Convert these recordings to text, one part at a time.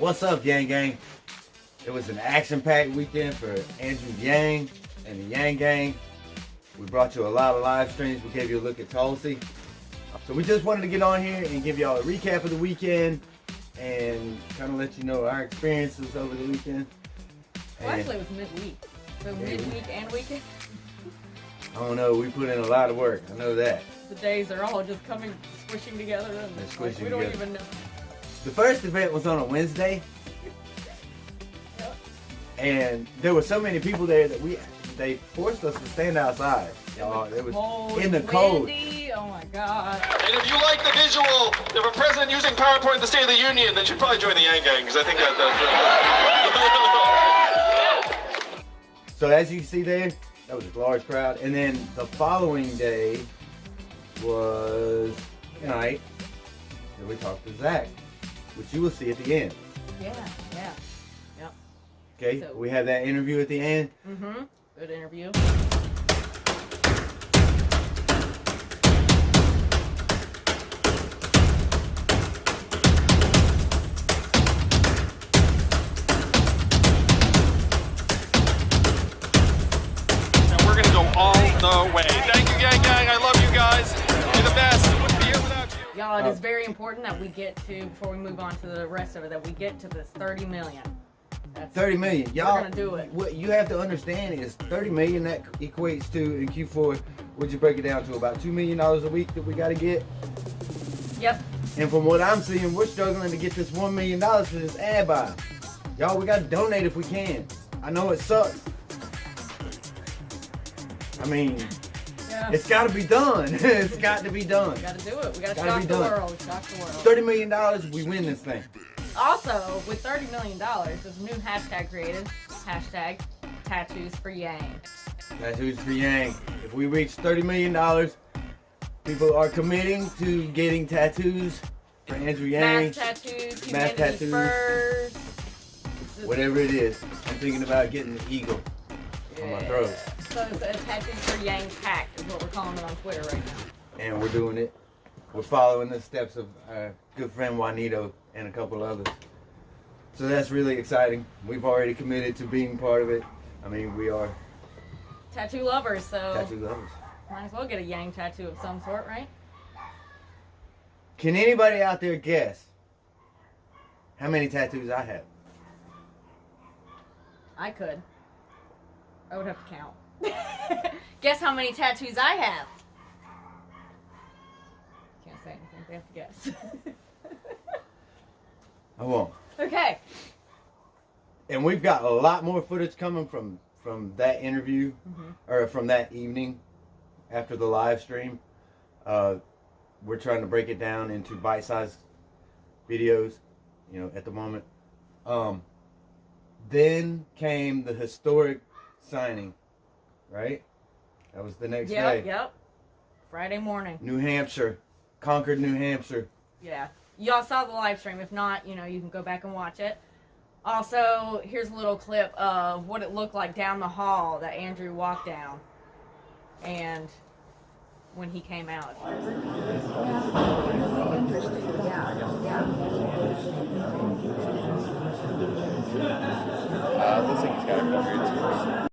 What's up, Yang Gang? It was an action-packed weekend for Andrew Yang and the Yang Gang. We brought you a lot of live streams. We gave you a look at Tulsi. So we just wanted to get on here and give y'all a recap of the weekend and kind of let you know our experiences over the weekend. Well, actually, it was midweek. So midweek and weekend. I don't know. We put in a lot of work. I know that. The days are all just squishing together, and we don't even know. The first event was on a Wednesday, and there were so many people there that they forced us to stand outside. Y'all, it was cold, in the cold. Windy. Oh my God! And if you like the visual of a president using PowerPoint at the State of the Union, then you should probably join the Yang Gang, because I think that's. So as you see there, that was a large crowd, and then the following day was tonight that we talked to Zach, which you will see at the end. Yep. Okay, So, we have that interview at the end. Good interview. And we're gonna go all the way. Thank you, Gang Gang. I love you guys. You're the best. I wouldn't be here without you. Y'all, it is very important that we get to, before we move on to the rest of it, that we get to this 30 million. That's 30 million. Y'all, we're gonna do it. What you have to understand is 30 million, that equates to, in Q4, would you break it down to about $2 million a week that we got to get? Yep. And from what I'm seeing, we're struggling to get this $1 million for this ad buy. Y'all, we got to donate if we can. I know it sucks. I mean, it's got to be done. It's got to be done. We gotta do it. We gotta Gotta shock be the done. world. Shock the world. $30 million, we win this thing. Also, with $30 million, there's a new hashtag created. Hashtag tattoos for Yang. Tattoos for Yang. If we reach $30 million, people are committing to getting tattoos for Andrew Yang. Mass tattoos, Mass humanity tattoos. first. Whatever it is. I'm thinking about getting the eagle on my throat. So it's a tattoos for Yang pact is what we're calling it on Twitter right now. And we're doing it. We're following the steps of our good friend Juanito and a couple others. So that's really exciting. We've already committed to being part of it. I mean, we are Tattoo lovers, so tattoo lovers. might as well get a Yang tattoo of some sort, right? Can anybody out there guess how many tattoos I have? I could. I would have to count. Guess how many tattoos I have? Can't say anything. They have to guess. I won't. Okay. And we've got a lot more footage coming from that interview, or from that evening after the live stream. We're trying to break it down into bite-sized videos, at the moment. Then came the historic signing, right? That was the next day. Yep. Friday morning. New Hampshire. Concord, New Hampshire. Yeah. Y'all saw the live stream. If not, you can go back and watch it. Also, here's a little clip of what it looked like down the hall that Andrew walked down. And when he came out. Looks like he's got a couple here too.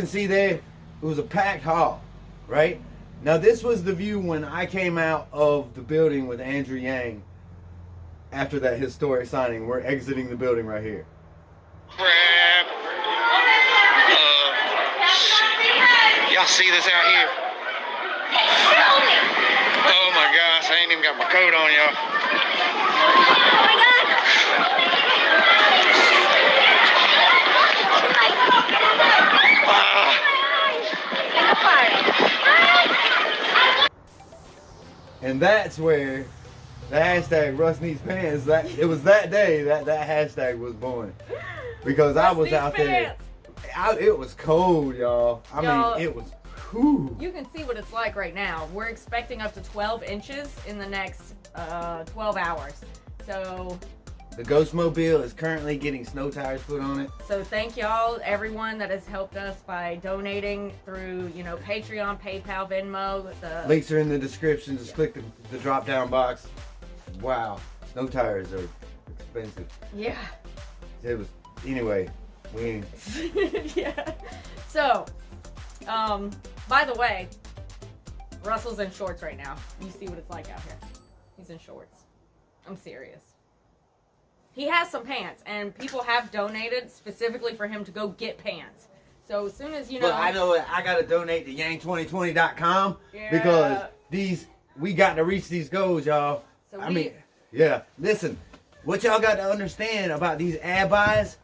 See there, it was a packed hall, right? Now this was the view when I came out of the building with Andrew Yang after that historic signing. We're exiting the building right here. Crap. Y'all see this out here? Oh my gosh, I ain't even got my coat on, y'all. Oh my God! And that's where the hashtag Russ Needs Pants, it was that day that hashtag was born. Because I was out there. It was cold, y'all. I mean, it was, whew. You can see what it's like right now. We're expecting up to 12 inches in the next 12 hours. So The Ghostmobile is currently getting snow tires put on it. So thank y'all, everyone that has helped us by donating through, Patreon, PayPal, Venmo. The Links are in the description. Just click the drop down box. Wow, snow tires are expensive. Yeah. It was, anyway, we. Yeah. So, by the way, Russell's in shorts right now. You see what it's like out here. He's in shorts. I'm serious. He has some pants, and people have donated specifically for him to go get pants. So as soon as But I know I gotta donate to yang2020.com because we got to reach these goals, y'all. So I mean, yeah. Listen, what y'all got to understand about these ad buys,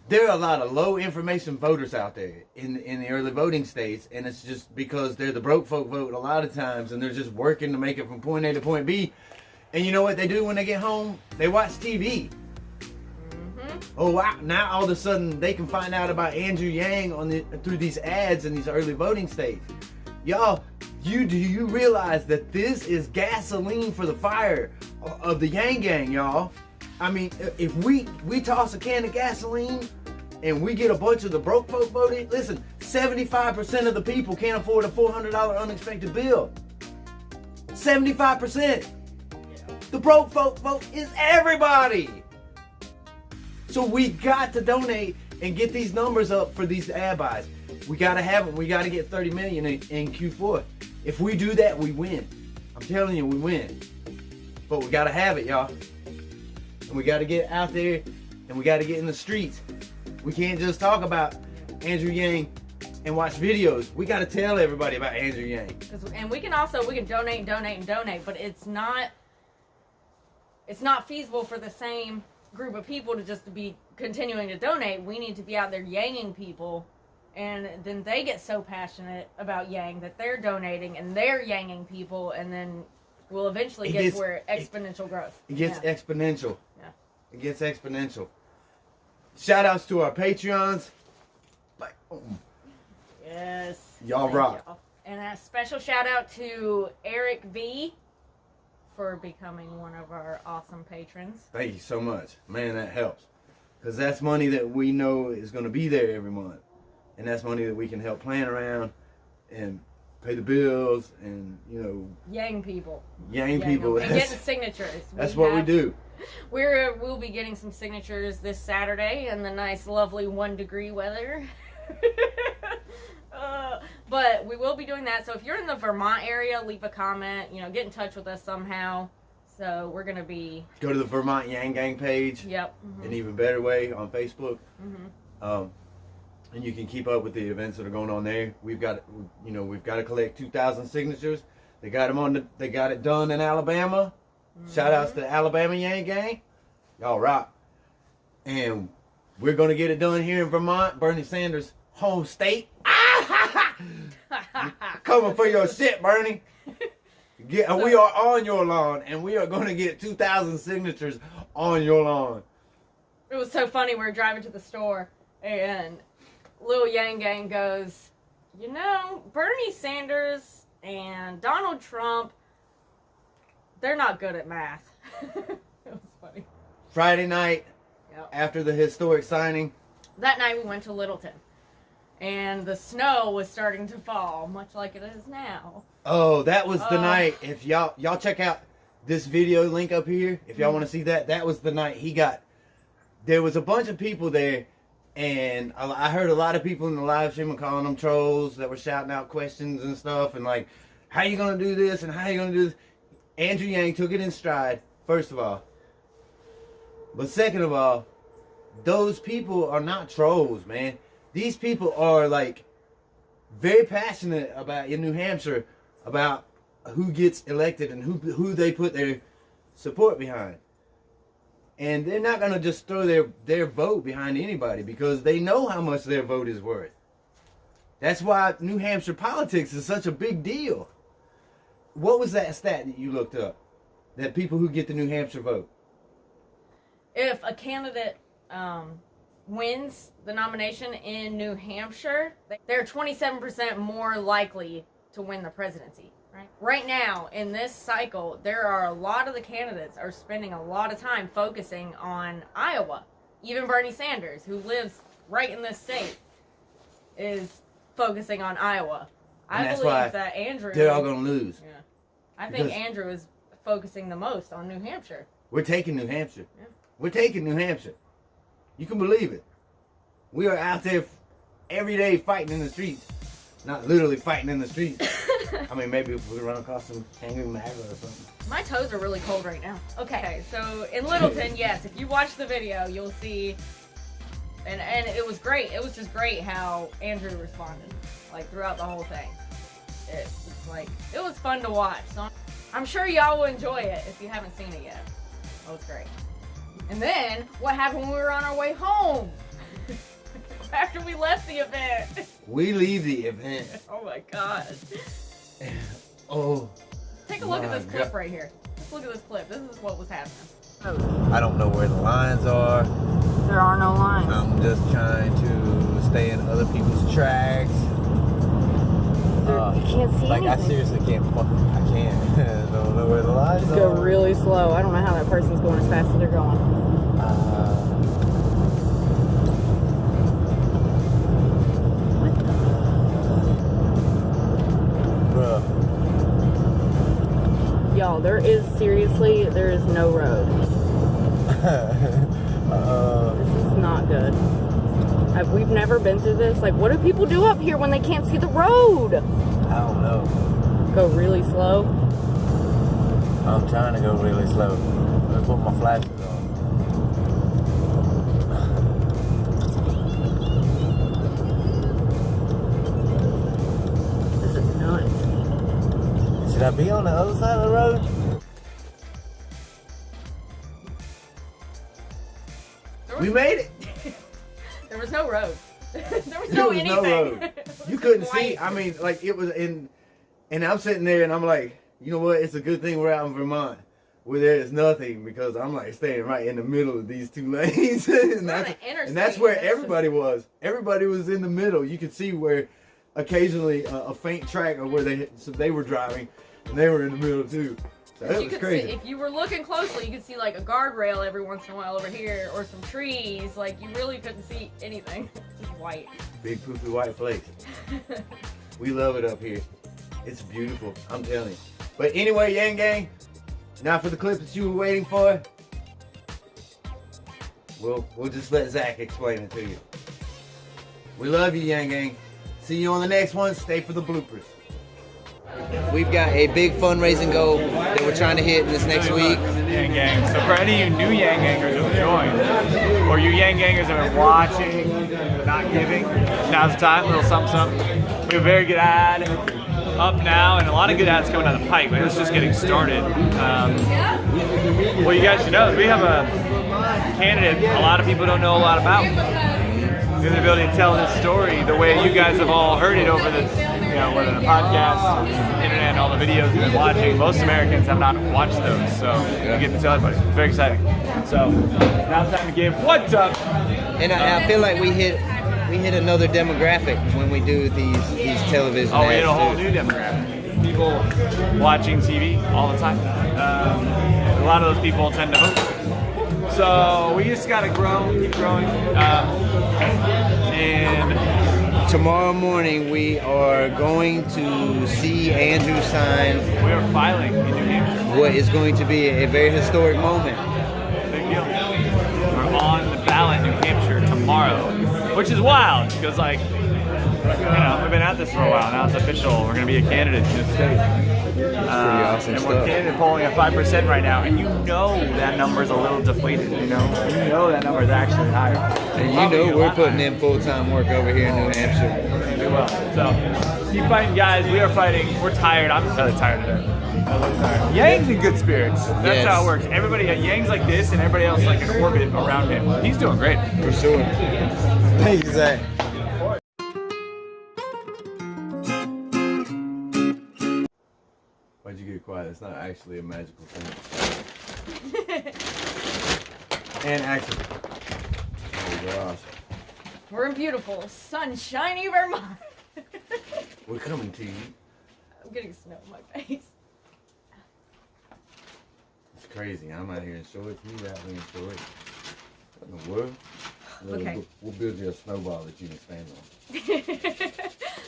there are a lot of low information voters out there in the early voting states, and it's just because they're the broke folk vote a lot of times, and they're just working to make it from point A to point B. And you know what they do when they get home? They watch TV. Oh wow! Now all of a sudden they can find out about Andrew Yang through these ads in these early voting states. Y'all, do you realize that this is gasoline for the fire of the Yang Gang, y'all? I mean, if we toss a can of gasoline and we get a bunch of the broke folk voting, listen, 75% of the people can't afford a $400 unexpected bill. 75%. The broke folk vote is everybody. So we got to donate and get these numbers up for these ad buys. We got to have them. We got to get 30 million in Q4. If we do that, we win. I'm telling you, we win. But we got to have it, y'all. And we got to get out there and we got to get in the streets. We can't just talk about Andrew Yang and watch videos. We got to tell everybody about Andrew Yang. And we can donate, but it's not feasible for the same group of people to just be continuing to donate. We need to be out there yanging people, and then they get so passionate about Yang that they're donating and they're yanging people, and then we'll eventually get to where exponential growth. It gets exponential. Yeah. It gets exponential. Shout outs to our Patreons. Yes. Y'all Thank rock. y'all. And a special shout out to Eric V for becoming one of our awesome patrons. Thank you so much. Man, that helps. Because that's money that we know is going to be there every month. And that's money that we can help plan around and pay the bills and, Yang people. Yang people. And getting signatures. That's what we do. We'll be getting some signatures this Saturday in the nice, lovely 1-degree weather. But we will be doing that. So if you're in the Vermont area, leave a comment. Get in touch with us somehow. So we're gonna be go to the Vermont Yang Gang page. Yep. An even better way on Facebook. And you can keep up with the events that are going on there. We've got to collect 2,000 signatures. They got it done in Alabama. Shout outs to the Alabama Yang Gang. Y'all rock. And we're gonna get it done here in Vermont, Bernie Sanders' home state. Coming for your shit, Bernie. We are on your lawn, and we are going to get 2,000 signatures on your lawn. It was so funny. We were driving to the store, and Lil Yang Gang goes, Bernie Sanders and Donald Trump, they're not good at math. It was funny. Friday night, after the historic signing. That night we went to Littleton. And the snow was starting to fall, much like it is now. Oh, that was the night. If y'all check out this video link up here, if y'all want to see that was the night there was a bunch of people there, and I heard a lot of people in the live stream calling them trolls that were shouting out questions and stuff, and how you gonna do this and how you gonna do this. Andrew Yang took it in stride, first of all. But second of all, those people are not trolls, man. These people are like very passionate about in New Hampshire about who gets elected and who they put their support behind. And they're not gonna just throw their vote behind anybody because they know how much their vote is worth. That's why New Hampshire politics is such a big deal. What was that stat that you looked up? That people who get the New Hampshire vote? If a candidate wins the nomination in New Hampshire, they're 27% more likely to win the presidency. Right now, in this cycle, there are a lot of the candidates are spending a lot of time focusing on Iowa. Even Bernie Sanders, who lives right in this state, is focusing on Iowa. And I believe that Andrew... They're all going to lose. Yeah. I think Andrew is focusing the most on New Hampshire. We're taking New Hampshire. Yeah. We're taking New Hampshire. You can believe it. We are out there every day fighting in the streets. Not literally fighting in the streets. I mean, maybe if we run across some angry MAGA or something. My toes are really cold right now. Okay, so in Littleton, yes, if you watch the video, you'll see, and it was great. It was just great how Andrew responded, like, throughout the whole thing. It was fun to watch. So I'm sure y'all will enjoy it if you haven't seen it yet. It was great. And then, what happened when we were on our way home? After we left the event. We leave the event. Oh my God. Oh. Take a look at this clip right here. Just look at this clip. This is what was happening. I don't know where the lines are. There are no lines. I'm just trying to stay in other people's tracks. You can't see anything. I seriously can't. I can't. I don't know where the lines Just are. go really slow. I don't know how that person's going as fast as they're going. Y'all, there is no road. This is not good. We've never been through this. Like, what do people do up here when they can't see the road? I don't know. Go really slow? I'm trying to go really slow. Let's put my flashes on. This is nuts. Should I be on the other side of the road? We made it. There was no road. There was no anything. No road. You couldn't see. I mean, like, it was in, and I'm sitting there and I'm like, you know what? It's a good thing we're out in Vermont where there is nothing, because I'm like staying right in the middle of these two lanes. and that's where everybody was. Everybody was in the middle. You could see where occasionally a faint track or where they were driving, and they were in the middle too. So that was crazy. If you were looking closely, you could see like a guardrail every once in a while over here, or some trees. Like, you really couldn't see anything. Just white. Big poofy white flakes. We love it up here. It's beautiful, I'm telling you. But anyway, Yang Gang, now for the clip that you were waiting for, we'll just let Zach explain it to you. We love you, Yang Gang. See you on the next one. Stay for the bloopers. We've got a big fundraising goal that we're trying to hit this next week. Yang Gang. So for any of you new Yang Gangers that have joined, or you Yang Gangers that have been watching, but not giving, now's the time, a little something, something. We have a very good ad up now, and a lot of good ads coming down the pipe. Like, it's just getting started. What you guys should know is we have a candidate a lot of people don't know a lot about. We have the ability to tell this story the way you guys have all heard it over the, whether the podcast, internet, all the videos you've been watching. Most Americans have not watched those, so we get to tell everybody. It's very exciting. So now it's time to give what's up. And I feel like we hit another demographic when we do these television ads. We hit a whole new demographic. People watching TV all the time. A lot of those people tend to vote. So we just gotta grow, keep growing. And tomorrow morning we are going to see Andrew sign. We are filing in New Hampshire. What is going to be a very historic moment. Big deal. We're on the ballot in New Hampshire tomorrow, which is wild because, like, we've been at this for a while. Now it's official. We're going to be a candidate in this state. awesome and stuff. we're candidate polling at 5% right now, and you know that number's a little deflated. You know that number is actually higher. And you know we're putting in full-time work over here in New Hampshire. We will. So keep fighting, guys. We are fighting. We're tired. I'm really tired today. Yang's in good spirits. That's how it works. Everybody, Yang's like this, and everybody else like in orbit around him. He's doing great. For sure. Thank you, Zach. Why'd you get quiet? It's not actually a magical thing. And action. Oh gosh. We're in beautiful, sunshiny Vermont. We're coming to you. I'm getting snow in my face. It's crazy. I'm out here in shorts. You out here in shorts. What in the world? Okay. We'll build you a snowball that you can stand on.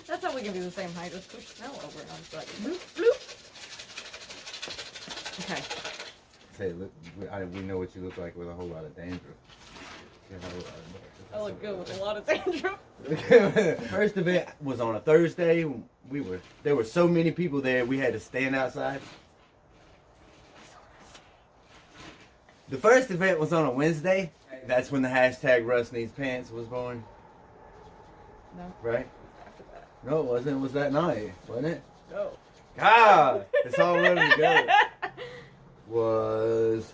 That's how we can be the same height. Just push snow over and I'm just like, bloop, bloop. Okay. Say, look, we know what you look like with a whole lot of dandruff. I look good with a lot of dandruff. First event was on a Thursday. There were so many people there, we had to stand outside. The first event was on a Wednesday. That's when the hashtag Russ Needs Pants was born. No. Right? After that. No, it wasn't. It was that night, wasn't it? No. God! It's all running together. Was...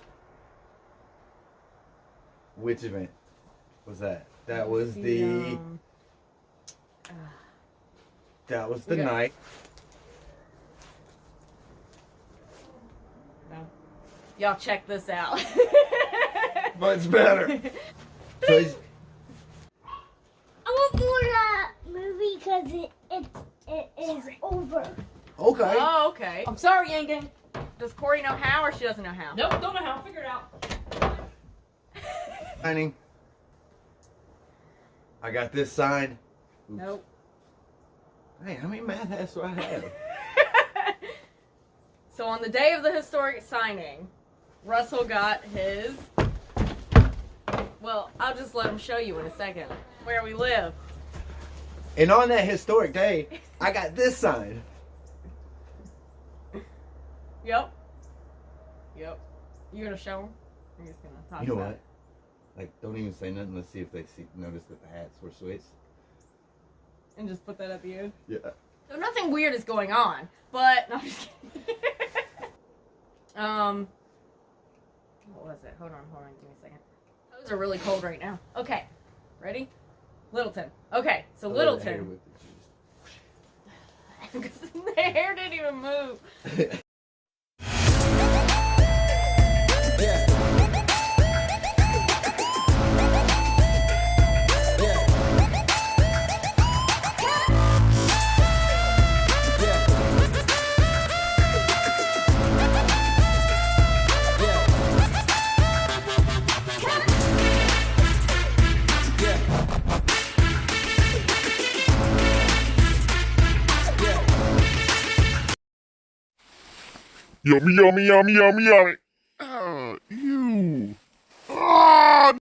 Which event was that? That was the... That was the night. No. Y'all check this out. Much better. So I want more of that movie because it is over. okay. Oh, okay. I'm sorry, Yang Gang. Does Corey know how or she doesn't know how? Nope, don't know how. Figure it out. Signing. I got this signed. Oops. Nope. Hey, how many math hats do I have? So on the day of the historic signing, Russell got his... Well, I'll just let him show you in a second where we live. And on that historic day, I got this signed. Yep. Yep. You gonna show him? Or you just gonna talk You know about what? Like, don't even say nothing. Let's see if they notice that the hats were switched. it? And just put that at the end? Yeah. So nothing weird is going on, but... No, I'm just kidding. What was it? Hold on, give me a second. Those are really cold right now. Okay, ready? Littleton. Okay, so Littleton. Because the hair didn't even move. Yummy, yummy, yummy, yummy, yummy. Oh, ew. Ah!